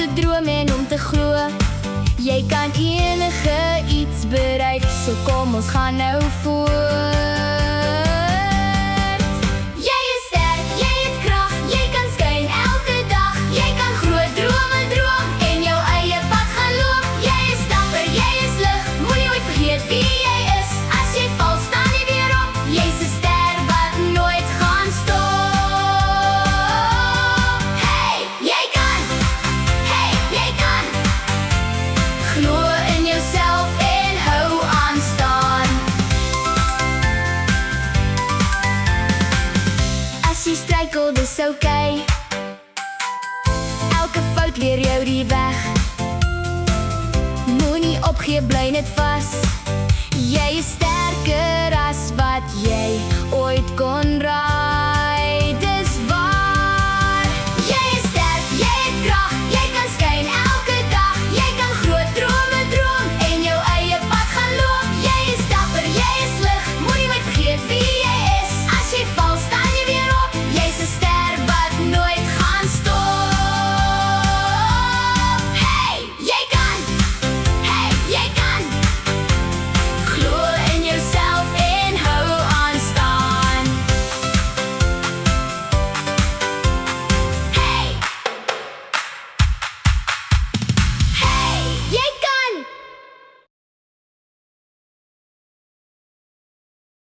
te droom en om te glo. Jy kan enige iets bereik, so kom ons gaan nou voort. Jy is sterk, jy het krag, jy kan skyn elke dag. Jy kan groot drome droom en jou eie pad gaan loop. Jy is dapper, jy is lig, moenie ooit vergeet wie jy is. As jy val, staan jy weer op. Jy's 'n ster wat nooit gaan stop. Hey, jy kan. Hey, jy kan. Glo in jouself en hou aan staan. As jy struikel, dis okay. Elke fout leer jou die weg. Moenie opgee, bly net vas. Jy is sterker as wat jy ooit kon raak.